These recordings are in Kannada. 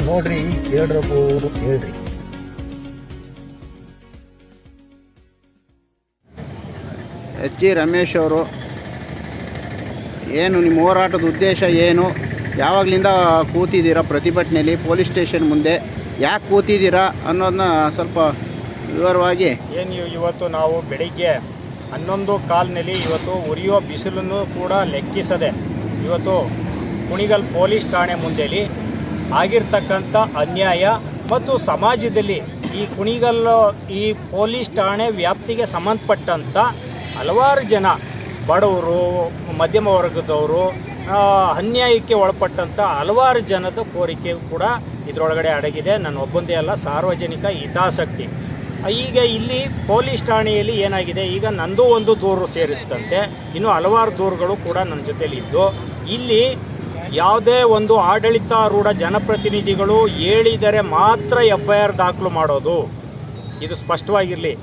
ನೋಡ್ರಿ ಹೇಳ್ರಪ್ಪು ಹೇಳ್ರಿ. ಎಚ್ ಜಿ ರಮೇಶ್ ಅವರು, ಏನು ನಿಮ್ಮ ಹೋರಾಟದ ಉದ್ದೇಶ ಏನು? ಯಾವಾಗಲಿಂದ ಕೂತಿದ್ದೀರಾ ಪ್ರತಿಭಟನೆಯಲ್ಲಿ? ಪೊಲೀಸ್ ಸ್ಟೇಷನ್ ಮುಂದೆ ಯಾಕೆ ಕೂತಿದ್ದೀರಾ ಅನ್ನೋದನ್ನ ಸ್ವಲ್ಪ ವಿವರವಾಗಿ. ಇವತ್ತು ನಾವು ಬೆಳಿಗ್ಗೆ 11:15 ಇವತ್ತು ಉರಿಯೋ ಬಿಸಿಲನ್ನು ಕೂಡ ಲೆಕ್ಕಿಸದೆ ಇವತ್ತು ಕುಣಿಗಲ್ ಪೊಲೀಸ್ ಠಾಣೆ ಮುಂದೆಲಿ ಆಗಿರ್ತಕ್ಕಂಥ ಅನ್ಯಾಯ ಮತ್ತು ಸಮಾಜದಲ್ಲಿ ಈ ಕುಣಿಗಲ್ ಈ ಪೊಲೀಸ್ ಠಾಣೆ ವ್ಯಾಪ್ತಿಗೆ ಸಂಬಂಧಪಟ್ಟಂಥ ಹಲವಾರು ಜನ ಬಡವರು, ಮಧ್ಯಮ ವರ್ಗದವರು, ಅನ್ಯಾಯಕ್ಕೆ ಒಳಪಟ್ಟಂಥ ಹಲವಾರು ಜನದ ಕೋರಿಕೆ ಕೂಡ ಇದರೊಳಗಡೆ ಅಡಗಿದೆ. ನನ್ನ ಒಬ್ಬಂದೇ ಅಲ್ಲ, ಸಾರ್ವಜನಿಕ ಹಿತಾಸಕ್ತಿ. ಈಗ ಇಲ್ಲಿ ಪೊಲೀಸ್ ಠಾಣೆಯಲ್ಲಿ ಏನಾಗಿದೆ, ಈಗ ನಂದು ಒಂದು ದೂರು ಸೇರಿಸಿದಂತೆ ಇನ್ನೂ ಹಲವಾರು ದೂರುಗಳು ಕೂಡ ನನ್ನ ಜೊತೆಲಿ ಇದ್ದು, ಇಲ್ಲಿ ಯಾವುದೇ ಒಂದು ಆಡಳಿತಾರೂಢ ಜನಪ್ರತಿನಿಧಿಗಳು ಹೇಳಿದರೆ ಮಾತ್ರ FIR ದಾಖಲು ಮಾಡೋದು. ಇದು ಸ್ಪಷ್ಟವಾಗಿರಲಿ.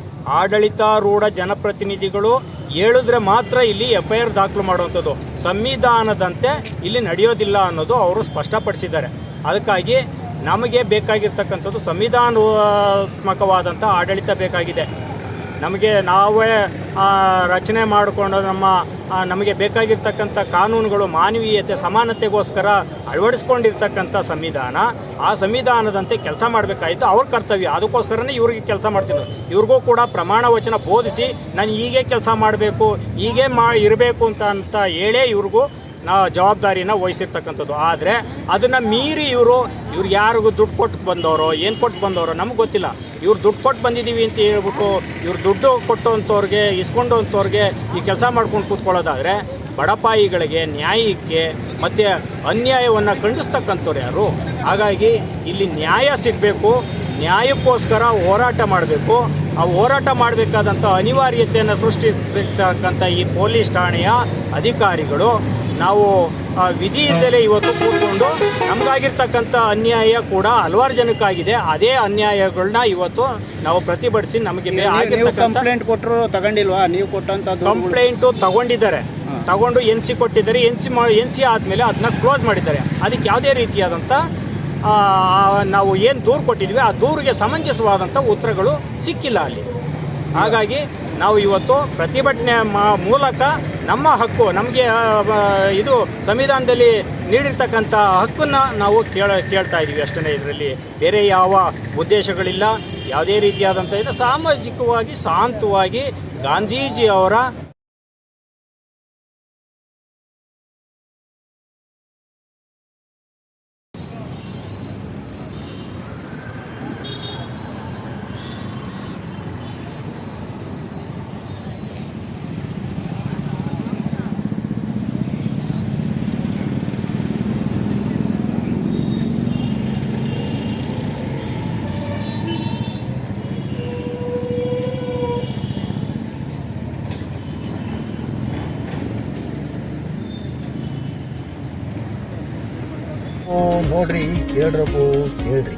ಆಡಳಿತಾರೂಢ ಜನಪ್ರತಿನಿಧಿಗಳು ಹೇಳಿದ್ರೆ ಮಾತ್ರ ಇಲ್ಲಿ FIR ದಾಖಲು ಮಾಡುವಂಥದ್ದು. ಸಂವಿಧಾನದಂತೆ ಇಲ್ಲಿ ನಡೆಯೋದಿಲ್ಲ ಅನ್ನೋದು ಅವರು ಸ್ಪಷ್ಟಪಡಿಸಿದ್ದಾರೆ. ಅದಕ್ಕಾಗಿ ನಮಗೆ ಬೇಕಾಗಿರ್ತಕ್ಕಂಥದ್ದು ಸಂವಿಧಾನಾತ್ಮಕವಾದಂಥ ಆಡಳಿತ ಬೇಕಾಗಿದೆ. ನಾವೇ ರಚನೆ ಮಾಡಿಕೊಂಡು ನಮಗೆ ಬೇಕಾಗಿರ್ತಕ್ಕಂಥ ಕಾನೂನುಗಳು ಮಾನವೀಯತೆ, ಸಮಾನತೆಗೋಸ್ಕರ ಅಳವಡಿಸ್ಕೊಂಡಿರ್ತಕ್ಕಂಥ ಸಂವಿಧಾನ, ಆ ಸಂವಿಧಾನದಂತೆ ಕೆಲಸ ಮಾಡಬೇಕಾಯಿತು ಅವ್ರ ಕರ್ತವ್ಯ. ಅದಕ್ಕೋಸ್ಕರನೇ ಇವ್ರಿಗೆ ಕೆಲಸ ಮಾಡ್ತಿದ್ರು. ಇವ್ರಿಗೂ ಕೂಡ ಪ್ರಮಾಣ ವಚನ ಬೋಧಿಸಿ ನಾನು ಹೀಗೆ ಕೆಲಸ ಮಾಡಬೇಕು, ಹೀಗೆ ಇರಬೇಕು ಅಂತ ಹೇಳೇ ಇವ್ರಿಗೂ ಜವಾಬ್ದಾರಿನ ವಹಿಸಿರ್ತಕ್ಕಂಥದ್ದು. ಆದರೆ ಅದನ್ನು ಮೀರಿ ಇವ್ರು ಯಾರಿಗೂ ದುಡ್ಡು ಕೊಟ್ಟು ಬಂದವರು, ಏನು ಕೊಟ್ಟು ಬಂದವರು ನಮ್ಗೆ ಗೊತ್ತಿಲ್ಲ. ಇವ್ರು ದುಡ್ಡು ಕೊಟ್ಟು ಬಂದಿದ್ದೀವಿ ಅಂತ ಹೇಳ್ಬಿಟ್ಟು ಇವ್ರು ದುಡ್ಡು ಕೊಟ್ಟೋಂಥವ್ರಿಗೆ, ಇಸ್ಕೊಂಡೋಂಥವ್ರಿಗೆ ಈ ಕೆಲಸ ಮಾಡ್ಕೊಂಡು ಕೂತ್ಕೊಳ್ಳೋದಾದರೆ ಬಡಪಾಯಿಗಳಿಗೆ, ನ್ಯಾಯಕ್ಕೆ ಮತ್ತು ಅನ್ಯಾಯವನ್ನು ಖಂಡಿಸ್ತಕ್ಕಂಥವ್ರು ಯಾರು? ಹಾಗಾಗಿ ಇಲ್ಲಿ ನ್ಯಾಯ ಸಿಗಬೇಕು. ನ್ಯಾಯಕ್ಕೋಸ್ಕರ ಹೋರಾಟ ಮಾಡಬೇಕು. ಆ ಹೋರಾಟ ಮಾಡಬೇಕಾದಂಥ ಅನಿವಾರ್ಯತೆಯನ್ನು ಸೃಷ್ಟಿಸಿರ್ತಕ್ಕಂಥ ಈ ಪೊಲೀಸ್ ಠಾಣೆಯ ಅಧಿಕಾರಿಗಳು ನಾವು ವಿಧಿ ಇಲ್ಲದೆ ಇವತ್ತು ಕೂತ್ಕೊಂಡು ನಮಗಾಗಿರ್ತಕ್ಕಂಥ ಅನ್ಯಾಯ ಕೂಡ ಹಲವಾರು ಜನಕ್ಕಾಗಿದೆ. ಅದೇ ಅನ್ಯಾಯಗಳನ್ನ ಇವತ್ತು ನಾವು ಪ್ರತಿಭಟಿಸಿ ನಮಗೆ ಕಂಪ್ಲೇಂಟ್ ಕೊಟ್ಟರು ತಗೊಂಡಿಲ್ವಾ? ನೀವು ಕೊಟ್ಟಂತ ಕಂಪ್ಲೇಂಟು ತಗೊಂಡಿದ್ದಾರೆ, ತಗೊಂಡು NC ಕೊಟ್ಟಿದ್ದಾರೆ. NC ಆದಮೇಲೆ ಅದನ್ನ ಕ್ಲೋಸ್ ಮಾಡಿದ್ದಾರೆ. ಅದಕ್ಕೆ ಯಾವುದೇ ರೀತಿಯಾದಂಥ ನಾವು ಏನು ದೂರು ಕೊಟ್ಟಿದ್ವಿ ಆ ದೂರಿಗೆ ಸಮಂಜಸವಾದಂಥ ಉತ್ತರಗಳು ಸಿಕ್ಕಿಲ್ಲ ಅಲ್ಲಿ. ಹಾಗಾಗಿ ನಾವು ಇವತ್ತು ಪ್ರತಿಭಟನೆ ಮೂಲಕ ನಮ್ಮ ಹಕ್ಕು, ನಮಗೆ ಇದು ಸಂವಿಧಾನದಲ್ಲಿ ನೀಡಿರ್ತಕ್ಕಂಥ ಹಕ್ಕನ್ನು ನಾವು ಕೇಳ್ತಾ ಇದ್ದೀವಿ ಅಷ್ಟೇ. ಇದರಲ್ಲಿ ಬೇರೆ ಯಾವ ಉದ್ದೇಶಗಳಿಲ್ಲ. ಯಾವುದೇ ರೀತಿಯಾದಂಥ ಇದು ಸಾಮಾಜಿಕವಾಗಿ ಶಾಂತವಾಗಿ ಗಾಂಧೀಜಿಯವರ ನೋಡ್ರಿ ಹೇಳ್ರಪ್ಪು ಹೇಳ್ರಿ.